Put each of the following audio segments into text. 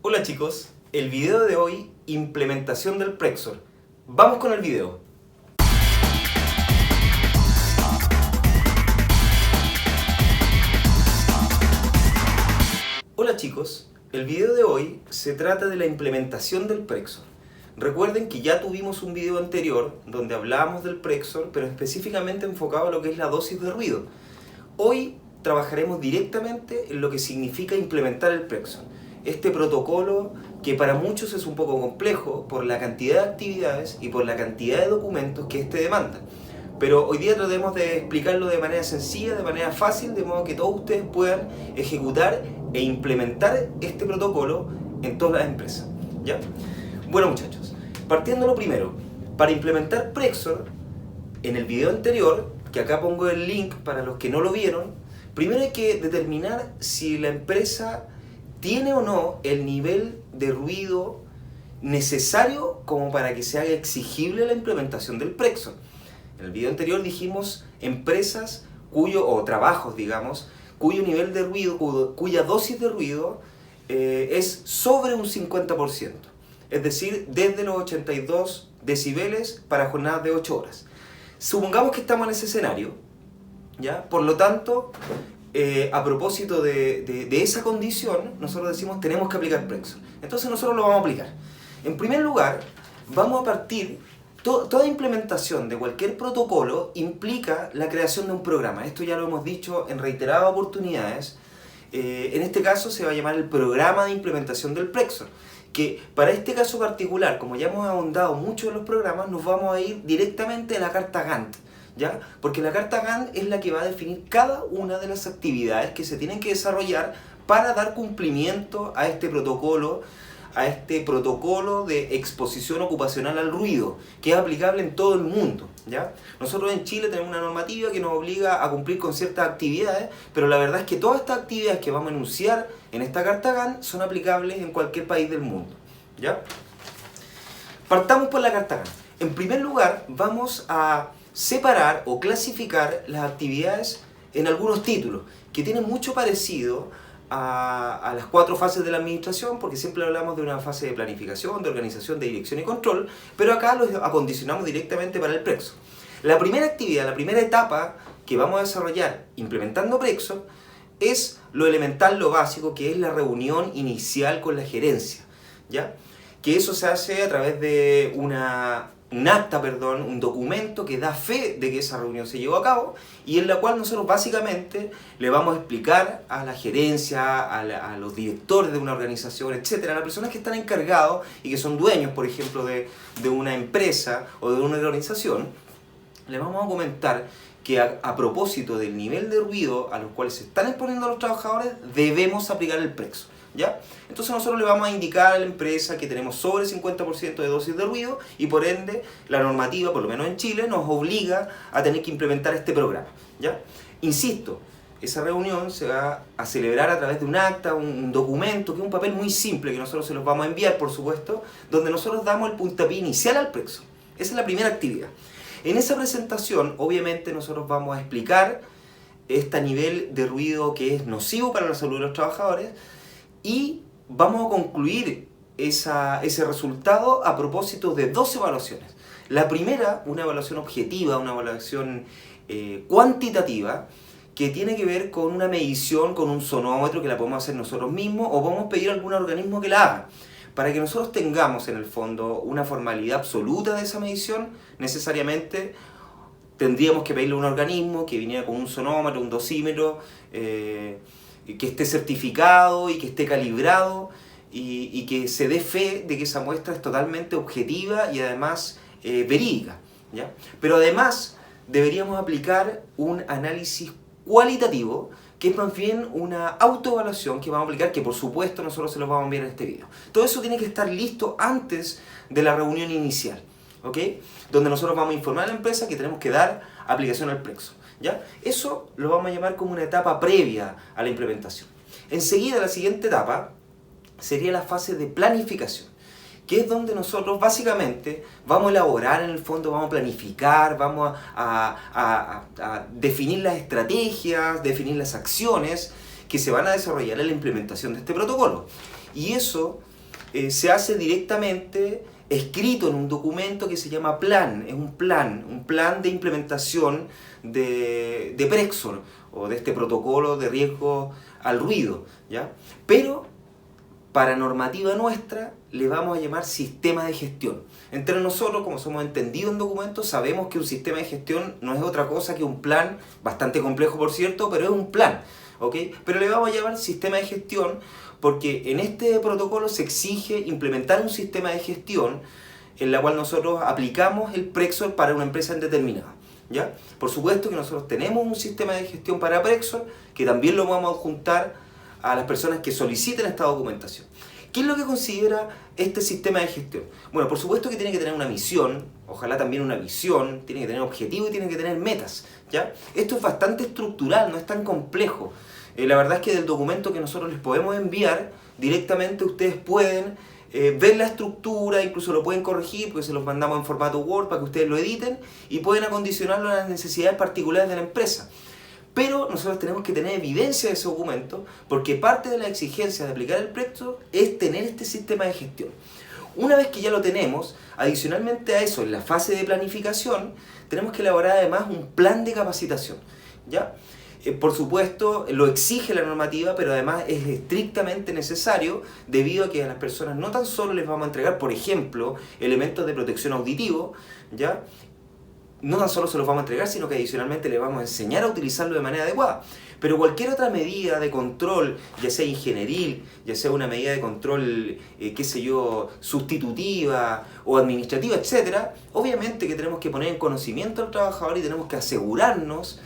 Hola chicos, el video de hoy, implementación del Prexor. Vamos con el video. Hola chicos, el video de hoy se trata de la implementación del Prexor. Recuerden que ya tuvimos un video anterior donde hablábamos del Prexor, pero específicamente enfocado a lo que es la dosis de ruido. Hoy trabajaremos directamente en lo que significa implementar el Prexor. Este protocolo que para muchos es un poco complejo por la cantidad de actividades y por la cantidad de documentos que este demanda. Pero hoy día tratemos de explicarlo de manera sencilla, de manera fácil, de modo que todos ustedes puedan ejecutar e implementar este protocolo en todas las empresas. ¿Ya? Bueno muchachos, partiendo lo primero, para implementar Prexor, en el video anterior, que acá pongo el link para los que no lo vieron, primero hay que determinar si la empresa tiene o no el nivel de ruido necesario como para que se haga exigible la implementación del Prexor. En el video anterior dijimos empresas o trabajos, digamos, cuyo nivel de ruido, cuya dosis de ruido es sobre un 50%. Es decir, desde los 82 decibeles para jornadas de 8 horas. Supongamos que estamos en ese escenario, ¿ya? Por lo tanto, a propósito de esa condición, nosotros decimos tenemos que aplicar Prexor. Entonces nosotros lo vamos a aplicar. En primer lugar, vamos a partir, toda implementación de cualquier protocolo implica la creación de un programa. Esto ya lo hemos dicho en reiteradas oportunidades. En este caso se va a llamar el programa de implementación del Prexor, que para este caso particular, como ya hemos ahondado mucho en los programas, nos vamos a ir directamente a la carta Gantt, ¿ya? Porque la carta Gantt es la que va a definir cada una de las actividades que se tienen que desarrollar para dar cumplimiento a este protocolo de exposición ocupacional al ruido, que es aplicable en todo el mundo, ¿ya? Nosotros en Chile tenemos una normativa que nos obliga a cumplir con ciertas actividades, pero la verdad es que todas estas actividades que vamos a enunciar en esta carta Gantt son aplicables en cualquier país del mundo, ¿ya? Partamos por la carta Gantt. En primer lugar, vamos a separar o clasificar las actividades en algunos títulos que tienen mucho parecido a las 4 fases de la administración, porque siempre hablamos de una fase de planificación, de organización, de dirección y control, pero acá los acondicionamos directamente para el Prexor. La primera actividad, la primera etapa que vamos a desarrollar implementando Prexor es lo elemental, lo básico, que es la reunión inicial con la gerencia, ¿ya? Que eso se hace a través de un documento que da fe de que esa reunión se llevó a cabo y en la cual nosotros básicamente le vamos a explicar a la gerencia, a los directores de una organización, etcétera, a las personas que están encargados y que son dueños, por ejemplo, de una empresa o de una organización, le vamos a comentar que a propósito del nivel de ruido a los cuales se están exponiendo los trabajadores, debemos aplicar el Prexor, ¿ya? Entonces nosotros le vamos a indicar a la empresa que tenemos sobre 50% de dosis de ruido y por ende la normativa, por lo menos en Chile, nos obliga a tener que implementar este programa, ¿ya? Insisto, esa reunión se va a celebrar a través de un acta, un documento, que es un papel muy simple que nosotros se los vamos a enviar, por supuesto, donde nosotros damos el puntapié inicial al Prexor. Esa es la primera actividad. En esa presentación, obviamente, nosotros vamos a explicar este nivel de ruido que es nocivo para la salud de los trabajadores y vamos a concluir ese resultado a propósito de 2 evaluaciones. La primera, una evaluación objetiva, una evaluación cuantitativa, que tiene que ver con una medición con un sonómetro que la podemos hacer nosotros mismos o podemos pedir a algún organismo que la haga. Para que nosotros tengamos en el fondo una formalidad absoluta de esa medición, necesariamente tendríamos que pedirle a un organismo que viniera con un sonómetro, un dosímetro, que esté certificado y que esté calibrado y que se dé fe de que esa muestra es totalmente objetiva y además verídica, ¿ya? Pero además deberíamos aplicar un análisis cualitativo, que es más bien una autoevaluación que vamos a aplicar, que por supuesto nosotros se los vamos a enviar en este video. Todo eso tiene que estar listo antes de la reunión inicial, ¿ok? Donde nosotros vamos a informar a la empresa que tenemos que dar aplicación al Prexor, ¿ya? Eso lo vamos a llamar como una etapa previa a la implementación. Enseguida, la siguiente etapa sería la fase de planificación, que es donde nosotros básicamente vamos a elaborar en el fondo, vamos a planificar, vamos a definir las estrategias, definir las acciones que se van a desarrollar en la implementación de este protocolo. Y eso se hace directamente escrito en un documento que se llama plan. Es un plan de implementación de Prexor o de este protocolo de riesgo al ruido, ¿ya? Pero para normativa nuestra le vamos a llamar sistema de gestión. Entre nosotros, como somos entendidos en documentos, sabemos que un sistema de gestión no es otra cosa que un plan, bastante complejo por cierto, pero es un plan, ¿ok? Pero le vamos a llamar sistema de gestión porque en este protocolo se exige implementar un sistema de gestión en la cual nosotros aplicamos el Prexor para una empresa indeterminada, ¿ya? Por supuesto que nosotros tenemos un sistema de gestión para Prexor que también lo vamos a adjuntar a las personas que soliciten esta documentación. ¿Qué es lo que considera este sistema de gestión? Bueno, por supuesto que tiene que tener una misión, ojalá también una visión, tiene que tener objetivos y tiene que tener metas, ¿ya? Esto es bastante estructural, no es tan complejo. La verdad es que del documento que nosotros les podemos enviar, directamente ustedes pueden ver la estructura, incluso lo pueden corregir porque se los mandamos en formato Word para que ustedes lo editen y pueden acondicionarlo a las necesidades particulares de la empresa. Pero nosotros tenemos que tener evidencia de ese documento porque parte de la exigencia de aplicar el Prexor es tener este sistema de gestión. Una vez que ya lo tenemos, adicionalmente a eso, en la fase de planificación, tenemos que elaborar además un plan de capacitación, ¿ya? Por supuesto, lo exige la normativa, pero además es estrictamente necesario debido a que a las personas no tan solo les vamos a entregar, por ejemplo, elementos de protección auditivo, ¿ya? No tan solo se los vamos a entregar, sino que adicionalmente les vamos a enseñar a utilizarlo de manera adecuada. Pero cualquier otra medida de control, ya sea ingenieril, ya sea una medida de control, qué sé yo, sustitutiva o administrativa, etcétera, obviamente que tenemos que poner en conocimiento al trabajador y tenemos que asegurarnos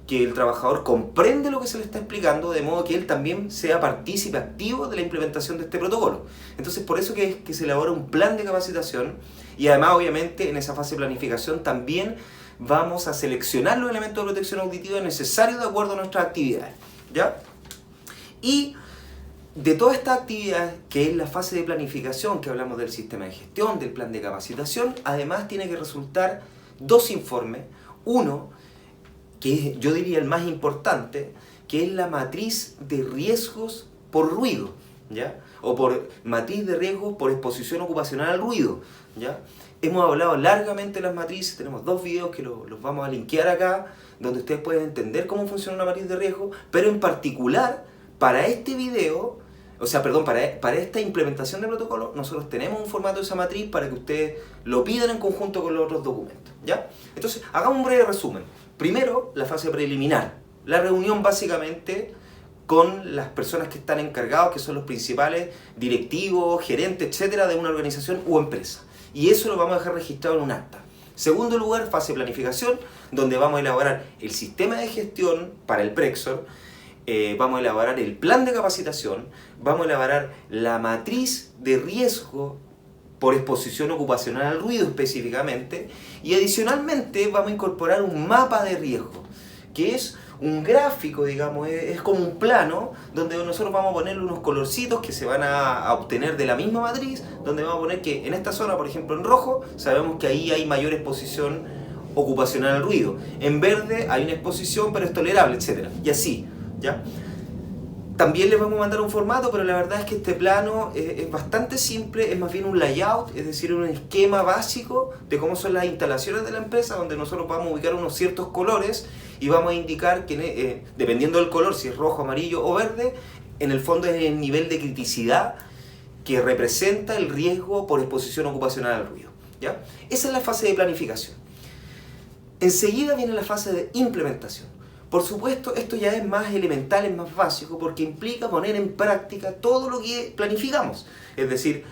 que el trabajador comprende lo que se le está explicando, de modo que él también sea partícipe activo de la implementación de este protocolo. Entonces, por eso que se elabora un plan de capacitación y además, obviamente, en esa fase de planificación también vamos a seleccionar los elementos de protección auditiva necesarios de acuerdo a nuestras actividades, ¿ya? Y de todas estas actividades, que es la fase de planificación, que hablamos del sistema de gestión, del plan de capacitación, además tiene que resultar 2 informes. Uno, que yo diría el más importante, que es la matriz de riesgos por ruido, ¿ya? O por matriz de riesgos por exposición ocupacional al ruido, ¿ya? Hemos hablado largamente de las matrices, tenemos 2 videos que los vamos a linkear acá, donde ustedes pueden entender cómo funciona una matriz de riesgo, pero en particular, para este video, o sea, perdón, para esta implementación del protocolo, nosotros tenemos un formato de esa matriz para que ustedes lo pidan en conjunto con los otros documentos, ¿ya? Entonces, hagamos un breve resumen. Primero, la fase preliminar, la reunión básicamente con las personas que están encargados, que son los principales directivos, gerentes, etcétera, de una organización u empresa. Y eso lo vamos a dejar registrado en un acta. Segundo lugar, fase de planificación, donde vamos a elaborar el sistema de gestión para el Prexor, vamos a elaborar el plan de capacitación, vamos a elaborar la matriz de riesgo por exposición ocupacional al ruido específicamente, y adicionalmente vamos a incorporar un mapa de riesgo, que es un gráfico, digamos, es como un plano donde nosotros vamos a ponerle unos colorcitos que se van a obtener de la misma matriz, donde vamos a poner que en esta zona, por ejemplo en rojo, sabemos que ahí hay mayor exposición ocupacional al ruido, en verde hay una exposición pero es tolerable, etc. Y así, ¿ya? También les vamos a mandar un formato, pero la verdad es que este plano es bastante simple, es más bien un layout, es decir, un esquema básico de cómo son las instalaciones de la empresa, donde nosotros vamos a ubicar unos ciertos colores y vamos a indicar que, dependiendo del color, si es rojo, amarillo o verde, en el fondo es el nivel de criticidad que representa el riesgo por exposición ocupacional al ruido, ¿ya? Esa es la fase de planificación. Enseguida viene la fase de implementación. Por supuesto, esto ya es más elemental, es más básico, porque implica poner en práctica todo lo que planificamos. Es decir,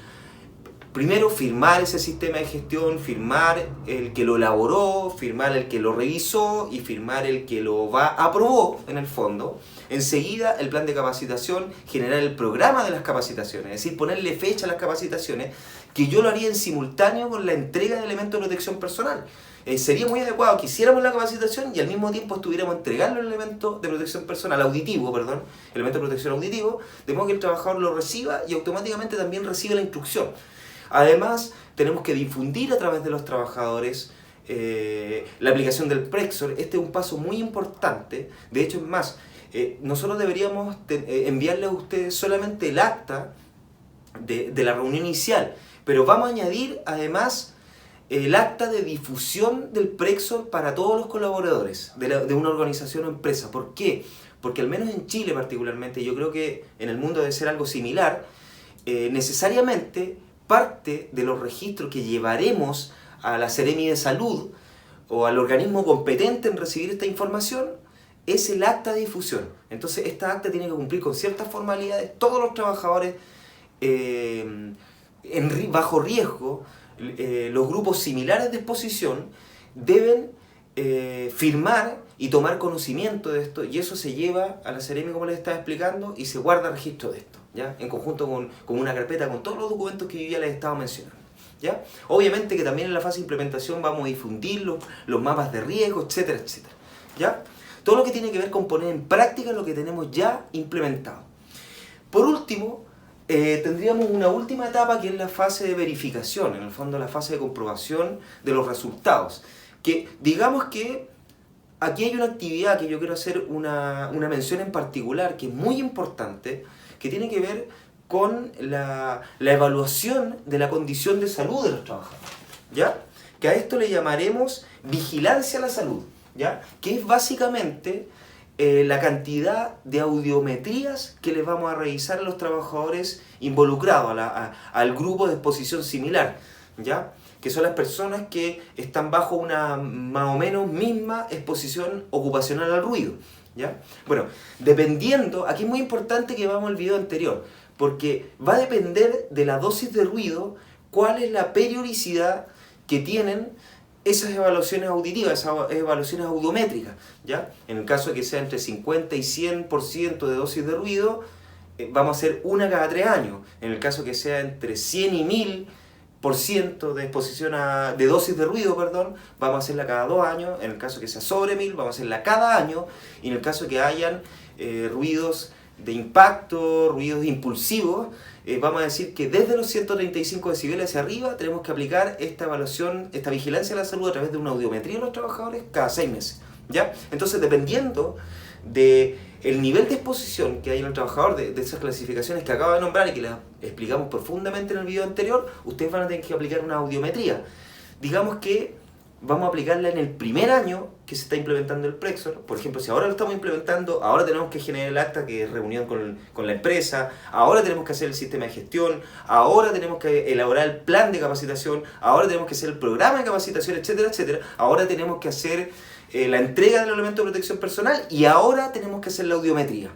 primero firmar ese sistema de gestión, firmar el que lo elaboró, firmar el que lo revisó y firmar el que lo aprobó en el fondo. Enseguida, el plan de capacitación, generar el programa de las capacitaciones, es decir, ponerle fecha a las capacitaciones, que yo lo haría en simultáneo con la entrega de elementos de protección personal. Sería muy adecuado que hiciéramos la capacitación y al mismo tiempo estuviéramos entregando el elemento de protección personal, elemento de protección auditivo, de modo que el trabajador lo reciba y automáticamente también recibe la instrucción. Además, tenemos que difundir a través de los trabajadores la aplicación del Prexor. Este es un paso muy importante. De hecho, es más, nosotros deberíamos enviarle a ustedes solamente el acta de la reunión inicial, pero vamos a añadir además el acta de difusión del Prexor para todos los colaboradores de una organización o empresa. ¿Por qué? Porque al menos en Chile particularmente, yo creo que en el mundo debe ser algo similar, necesariamente parte de los registros que llevaremos a la Seremi de Salud o al organismo competente en recibir esta información es el acta de difusión. Entonces esta acta tiene que cumplir con ciertas formalidades. Todos los trabajadores bajo riesgo, los grupos similares de exposición deben firmar y tomar conocimiento de esto, y eso se lleva a la Seremi, como les estaba explicando, y se guarda registro de esto, ¿ya? En conjunto con una carpeta con todos los documentos que yo ya les estaba mencionando, ¿ya? Obviamente que también en la fase de implementación vamos a difundir los mapas de riesgo, etcétera, etcétera, ¿ya? Todo lo que tiene que ver con poner en práctica lo que tenemos ya implementado. Por último, tendríamos una última etapa que es la fase de verificación, en el fondo la fase de comprobación de los resultados. Que digamos que aquí hay una actividad que yo quiero hacer una mención en particular, que es muy importante, que tiene que ver con la evaluación de la condición de salud de los trabajadores, ¿ya? Que a esto le llamaremos vigilancia a la salud, ¿ya? Que es básicamente la cantidad de audiometrías que les vamos a revisar a los trabajadores involucrados, al grupo de exposición similar, ¿ya? Que son las personas que están bajo una más o menos misma exposición ocupacional al ruido, ¿ya? Bueno, dependiendo, aquí es muy importante que veamos el video anterior, porque va a depender de la dosis de ruido, cuál es la periodicidad que tienen esas evaluaciones auditivas, esas evaluaciones audiométricas, ¿ya? En el caso de que sea entre 50 y 100% de dosis de ruido, vamos a hacer una cada 3 años. En el caso que sea entre 100 y 1000% de exposición de dosis de ruido, perdón, vamos a hacerla cada 2 años. En el caso que sea sobre 1000, vamos a hacerla cada año. Y en el caso que hayan ruidos de impacto, ruidos impulsivos, vamos a decir que desde los 135 decibeles hacia arriba tenemos que aplicar esta evaluación, esta vigilancia de la salud a través de una audiometría de los trabajadores cada 6 meses, ¿ya? Entonces, dependiendo del nivel de exposición que hay en el trabajador, de esas clasificaciones que acabo de nombrar y que las explicamos profundamente en el video anterior, ustedes van a tener que aplicar una audiometría. Digamos que vamos a aplicarla en el primer año que se está implementando el Prexor. Por ejemplo, si ahora lo estamos implementando, ahora tenemos que generar el acta, que es reunión con la empresa, ahora tenemos que hacer el sistema de gestión, ahora tenemos que elaborar el plan de capacitación, ahora tenemos que hacer el programa de capacitación, etcétera, etcétera. Ahora tenemos que hacer la entrega del elemento de protección personal y ahora tenemos que hacer la audiometría,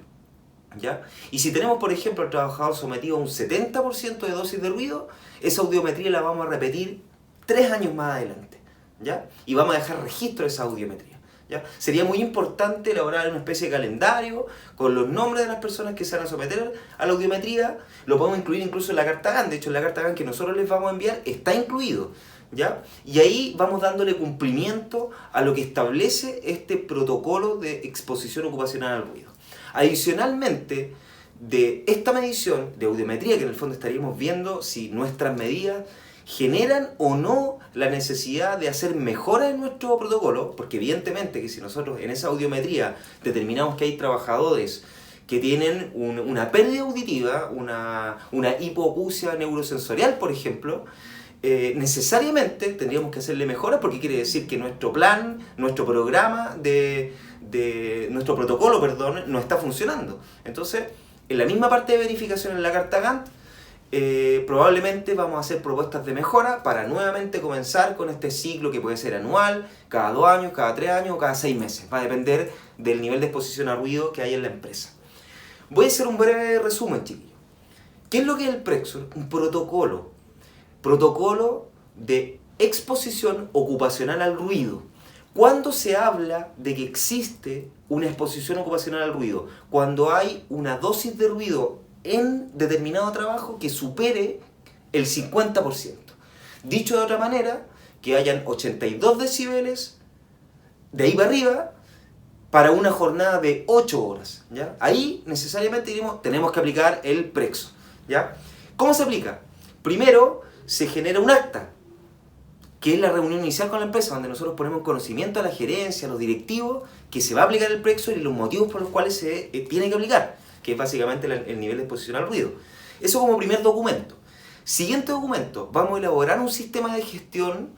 ¿ya? Y si tenemos, por ejemplo, al trabajador sometido a un 70% de dosis de ruido, esa audiometría la vamos a repetir 3 años más adelante, ¿ya? Y vamos a dejar registro de esa audiometría, ¿ya? Sería muy importante elaborar una especie de calendario con los nombres de las personas que se van a someter a la audiometría. Lo podemos incluir incluso en la carta GAN. De hecho, en la carta GAN que nosotros les vamos a enviar está incluido, ¿ya? Y ahí vamos dándole cumplimiento a lo que establece este protocolo de exposición ocupacional al ruido. Adicionalmente, de esta medición de audiometría, que en el fondo estaríamos viendo si nuestras medidas generan o no la necesidad de hacer mejoras en nuestro protocolo, porque evidentemente que si nosotros en esa audiometría determinamos que hay trabajadores que tienen una pérdida auditiva, una hipoacusia neurosensorial, por ejemplo, necesariamente tendríamos que hacerle mejoras, porque quiere decir que nuestro plan, nuestro programa nuestro protocolo, perdón, no está funcionando. Entonces, en la misma parte de verificación en la carta Gantt, probablemente vamos a hacer propuestas de mejora para nuevamente comenzar con este ciclo que puede ser anual, cada 2 años, cada 3 años o cada 6 meses. Va a depender del nivel de exposición a ruido que hay en la empresa. Voy a hacer un breve resumen, chiquillos. ¿Qué es lo que es el Prexor? Un protocolo de exposición ocupacional al ruido. ¿Cuándo se habla de que existe una exposición ocupacional al ruido? Cuando hay una dosis de ruido en determinado trabajo que supere el 50%. Dicho de otra manera, que hayan 82 decibeles de ahí para arriba para una jornada de 8 horas, ¿ya? Ahí necesariamente tenemos que aplicar el Prexor, ¿ya? ¿Cómo se aplica? Primero se genera un acta, que es la reunión inicial con la empresa, donde nosotros ponemos en conocimiento a la gerencia, a los directivos, que se va a aplicar el Prexor y los motivos por los cuales se tiene que aplicar, que es básicamente el nivel de exposición al ruido. Eso como primer documento. Siguiente documento, vamos a elaborar un sistema de gestión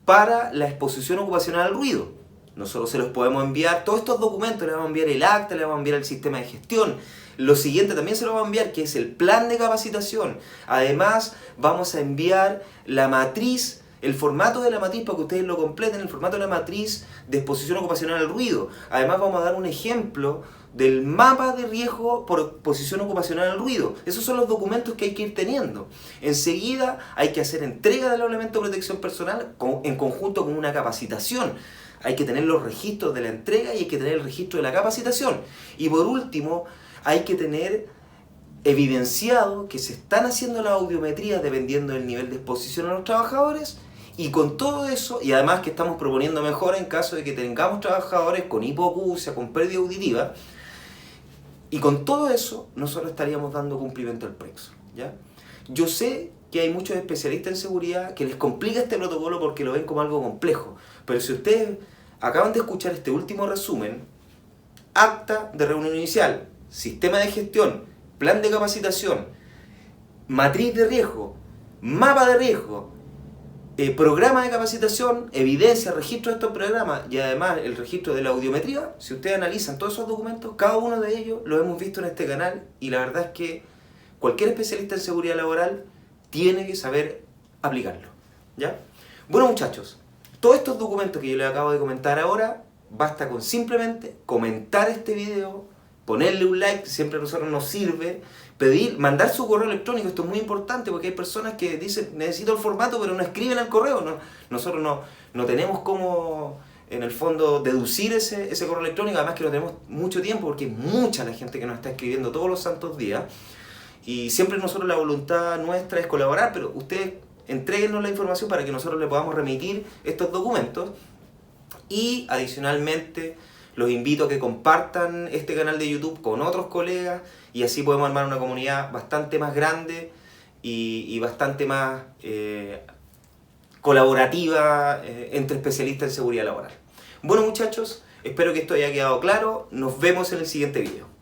para la exposición ocupacional al ruido. Nosotros se los podemos enviar, todos estos documentos, le vamos a enviar el acta, le vamos a enviar el sistema de gestión. Lo siguiente también se lo vamos a enviar, que es el plan de capacitación. Además, vamos a enviar la matriz, el formato de la matriz para que ustedes lo completen, el formato de la matriz de exposición ocupacional al ruido. Además, vamos a dar un ejemplo del mapa de riesgo por exposición ocupacional al ruido. Esos son los documentos que hay que ir teniendo. Enseguida hay que hacer entrega de los elementos de protección personal en conjunto con una capacitación. Hay que tener los registros de la entrega y hay que tener el registro de la capacitación. Y por último, hay que tener evidenciado que se están haciendo las audiometrías dependiendo del nivel de exposición a los trabajadores. Y con todo eso, y además que estamos proponiendo mejoras en caso de que tengamos trabajadores con hipoacusia, con pérdida auditiva. Y con todo eso, nosotros estaríamos dando cumplimiento al PREXO, ¿ya? Yo sé que hay muchos especialistas en seguridad que les complica este protocolo porque lo ven como algo complejo. Pero si ustedes acaban de escuchar este último resumen, acta de reunión inicial, sistema de gestión, plan de capacitación, matriz de riesgo, mapa de riesgo, programa de capacitación, evidencia, registro de estos programas y además el registro de la audiometría, si ustedes analizan todos esos documentos, cada uno de ellos lo hemos visto en este canal y la verdad es que cualquier especialista en seguridad laboral tiene que saber aplicarlo, ¿ya? Bueno, muchachos, todos estos documentos que yo les acabo de comentar ahora, basta con simplemente comentar este video, ponerle un like, que siempre a nosotros nos sirve, mandar su correo electrónico. Esto es muy importante porque hay personas que dicen necesito el formato pero no escriben el correo. Nosotros no tenemos cómo en el fondo deducir ese correo electrónico, además que no tenemos mucho tiempo porque es mucha la gente que nos está escribiendo todos los santos días y siempre nosotros la voluntad nuestra es colaborar, pero ustedes entréguenos la información para que nosotros le podamos remitir estos documentos. Y adicionalmente los invito a que compartan este canal de YouTube con otros colegas y así podemos armar una comunidad bastante más grande y bastante más colaborativa entre especialistas en seguridad laboral. Bueno, muchachos, espero que esto haya quedado claro. Nos vemos en el siguiente video.